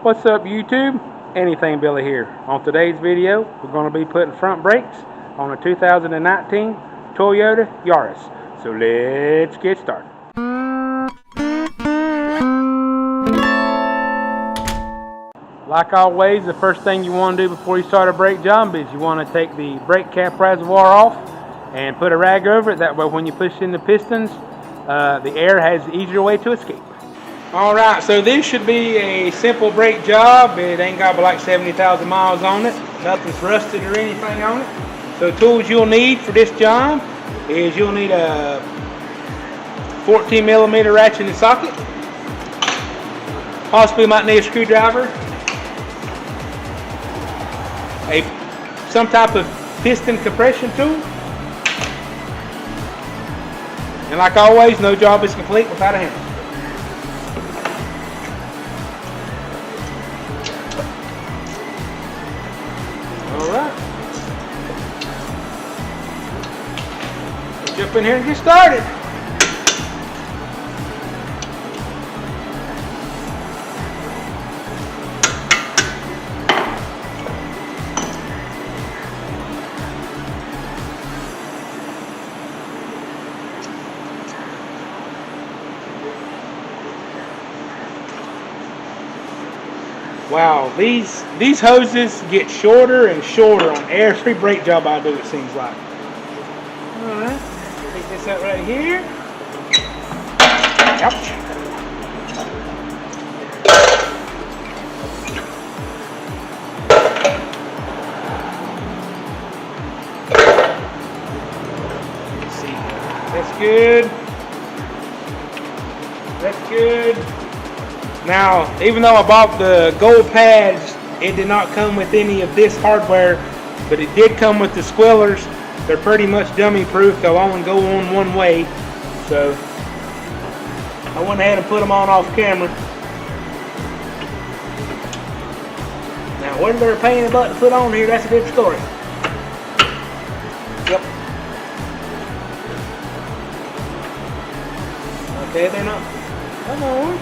What's up YouTube? Anything Billy here. On today's video, we're going to be putting front brakes on a 2019 Toyota Yaris. So let's get started. Like always, the first thing you want to do before you start a brake job is you want to take the brake cap reservoir off and put a rag over it. That way when you push in the pistons, the air has an easier way to escape. Alright, so this should be a simple brake job. It ain't got but like 70,000 miles on it. Nothing's rusted or anything on it. So tools you'll need for this job is you'll need a 14mm ratchet and socket. Possibly might need a screwdriver. Some type of piston compression tool. And like always, no job is complete without a hammer. Alright. Let's jump in here and get started. Wow, these hoses get shorter and shorter on every brake job I do, it seems like. Alright, take this out right here. Ouch. Let's see. That's good. That's good. Now, even though I bought the gold pads, it did not come with any of this hardware, but it did come with the squillers. They're pretty much dummy proof. They'll only go on one way. So, I went ahead and put them on off camera. Now, whether they're a pain in the butt to put on here, that's a different story. Yep. Okay, they're not. Come on.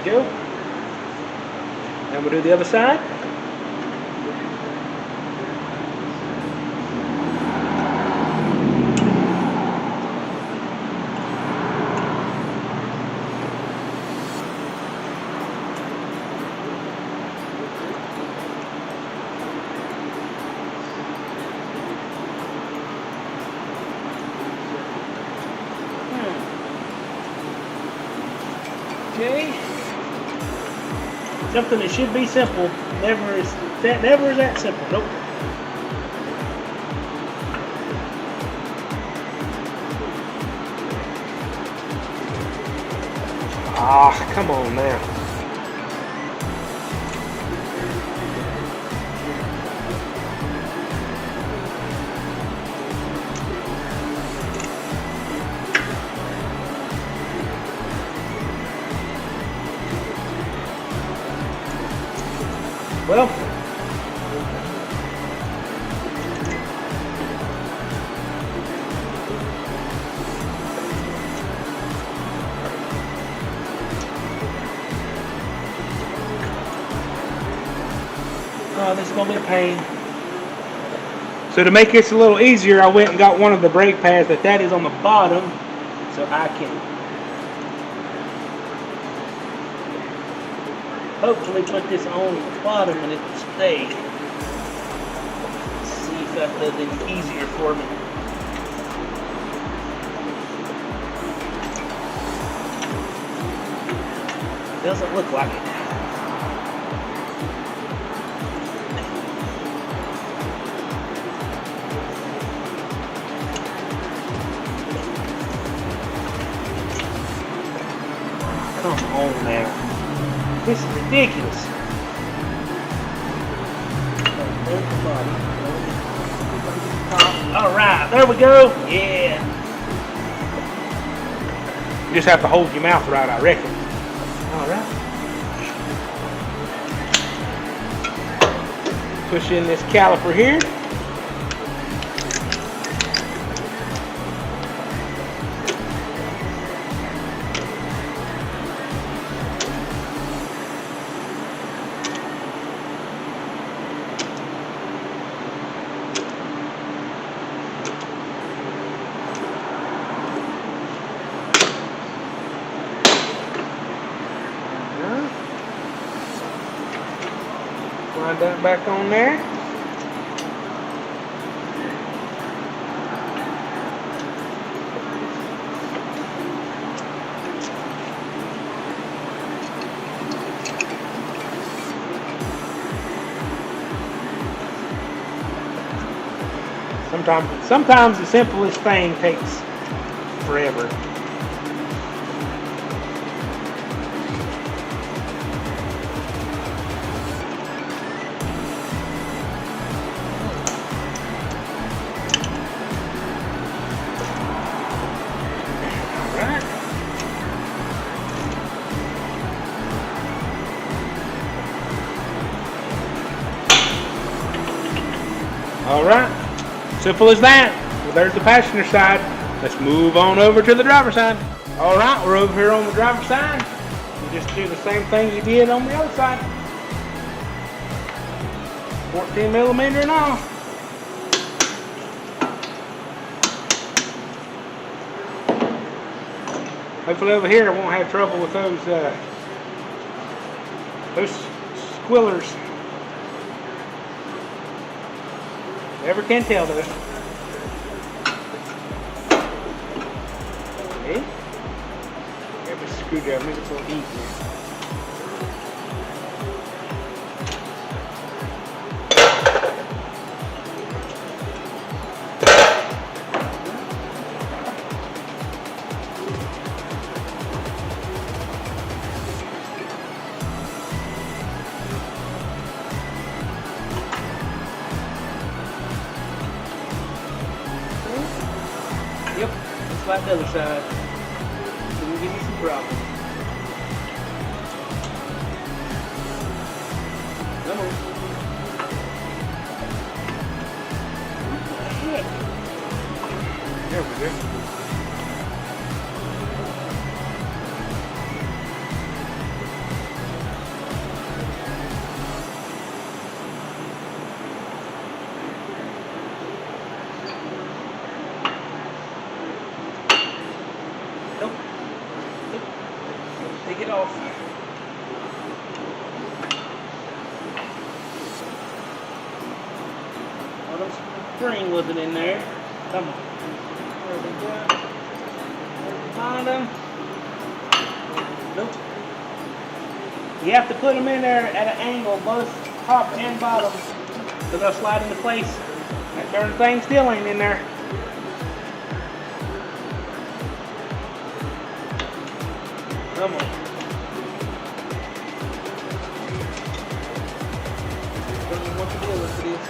Go. And we'll do the other side. Okay. Something that should be simple never is that simple. Nope. Ah, come on now. Well, oh, this is going to be a pain. So to make this a little easier, I went and got one of the brake pads that is on the bottom, so I can hopefully put this on the bottom and it will stay. Let's see if that does any easier for me. Doesn't look like it. Come on now. This is ridiculous. Alright, there we go. Yeah. You just have to hold your mouth right, I reckon. Alright. Push in this caliper here. that back on there. Sometimes the simplest thing takes forever. All right, simple as that. Well, there's the passenger side. Let's move on over to the driver's side. All right, we're over here on the driver's side. You just do the same thing you did on the other side. 14 millimeter and all. Hopefully over here I won't have trouble with those squillers. Never can tell though. Okay. Grab a screwdriver, make it a little easier. Yep, just like the other side. So we'll give you some problems. Come on. What the heck? There we go. Take it off. Oh, the spring wasn't in there. Come on. There we go. Find them. Nope. You have to put them in there at an angle, both top and bottom, so they'll slide into place. That darn thing still ain't in there. Come on. Don't know what to do with this.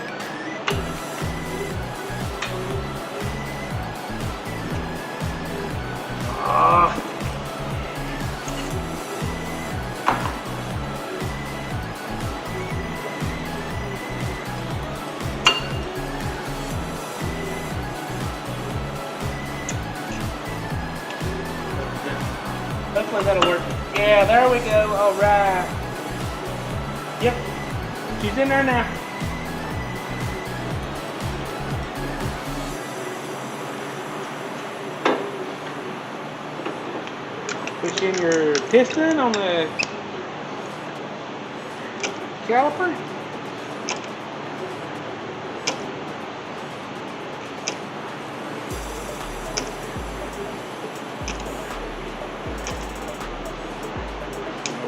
Hopefully that'll work. Yeah, there we go. All right. Yep. She's in there now. Push in your piston on the caliper.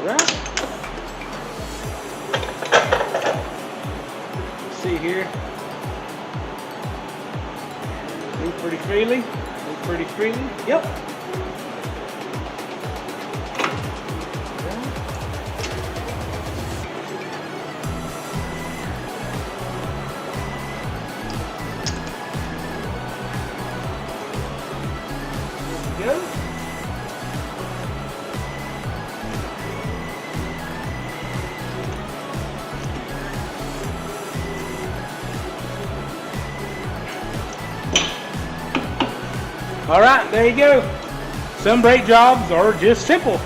Right. Let's see here. Move pretty freely. Move pretty freely. Yep. There we go. All right, there you go. Some brake jobs are just simple.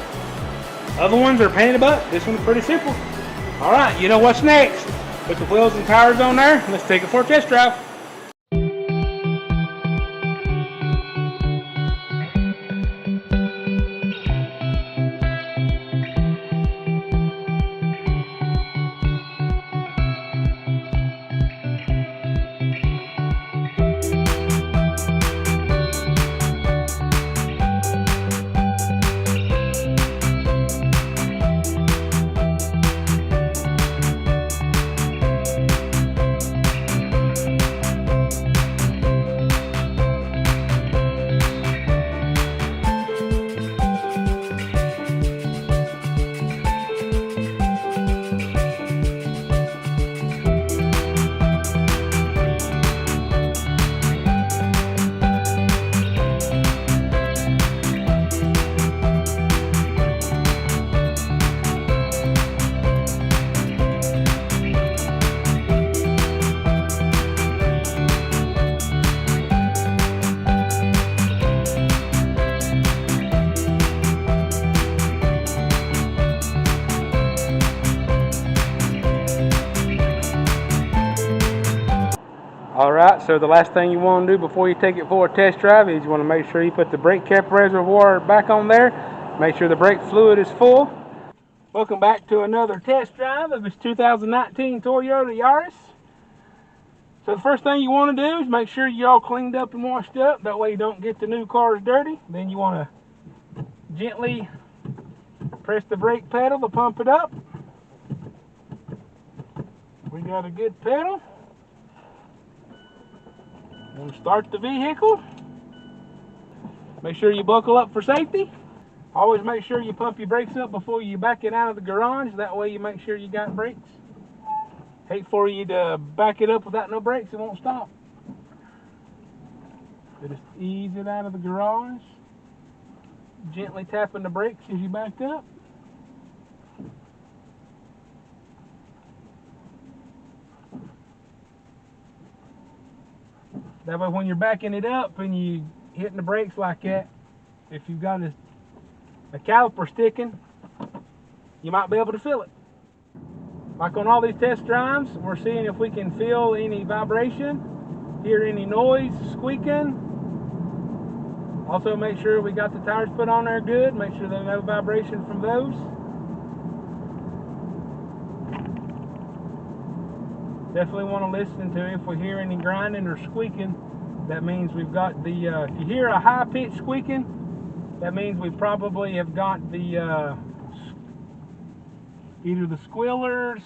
Other ones are a pain in the butt. This one's pretty simple. All right, you know what's next. Put the wheels and tires on there. Let's take it for a test drive. So the last thing you want to do before you take it for a test drive is you want to make sure you put the brake cap reservoir back on there. Make sure the brake fluid is full. Welcome back to another test drive of this 2019 Toyota Yaris. So the first thing you want to do is make sure you're all cleaned up and washed up. That way you don't get the new cars dirty. Then you want to gently press the brake pedal to pump it up. We got a good pedal. We'll start the vehicle. Make sure you buckle up for safety. Always make sure you pump your brakes up before you back it out of the garage. That way you make sure you got brakes. Hate for you to back it up without no brakes, it won't stop. So just ease it out of the garage. Gently tapping the brakes as you back up. That way when you're backing it up and you hitting the brakes like that, if you've got a caliper sticking, you might be able to feel it. Like on all these test drives, we're seeing if we can feel any vibration, hear any noise, squeaking. Also make sure we got the tires put on there good, make sure there's no vibration from those. Definitely want to listen to if we hear any grinding or squeaking. That means we've got the, if you hear a high-pitched squeaking, that means we probably have got the, either the squealers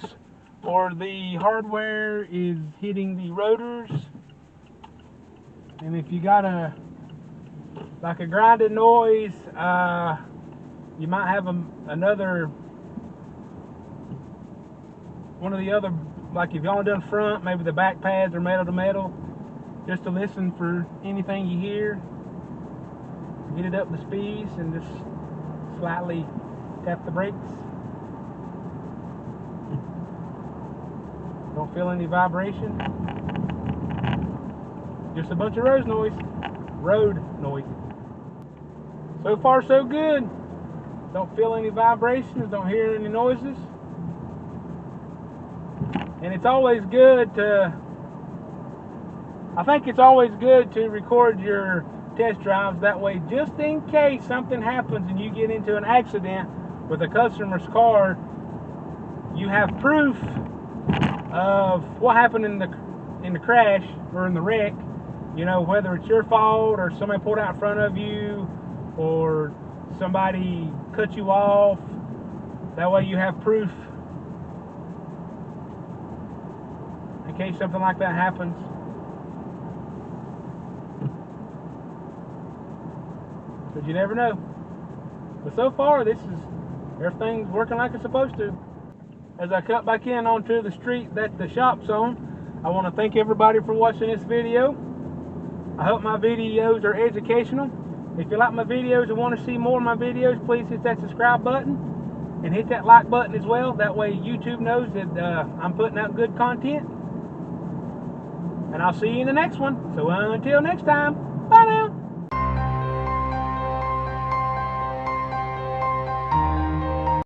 or the hardware is hitting the rotors. And if you got like a grinding noise, you might have another, one of the other, like if you only done front, maybe the back pads are metal to metal, just to listen for anything you hear. Get it up to speeds and just slightly tap the brakes. Don't feel any vibration. Just a bunch of road noise. So far so good. Don't feel any vibrations, don't hear any noises. And it's always good to, I think it's always good to record your test drives. That way, just in case something happens and you get into an accident with a customer's car, you have proof of what happened in the crash or in the wreck. You know, whether it's your fault or somebody pulled out in front of you or somebody cut you off. That way you have proof in case something like that happens. But you never know. But so far, everything's working like it's supposed to. As I cut back in onto the street that the shop's on, I want to thank everybody for watching this video. I hope my videos are educational. If you like my videos and want to see more of my videos, please hit that subscribe button and hit that like button as well. That way YouTube knows that I'm putting out good content. And I'll see you in the next one. So until next time.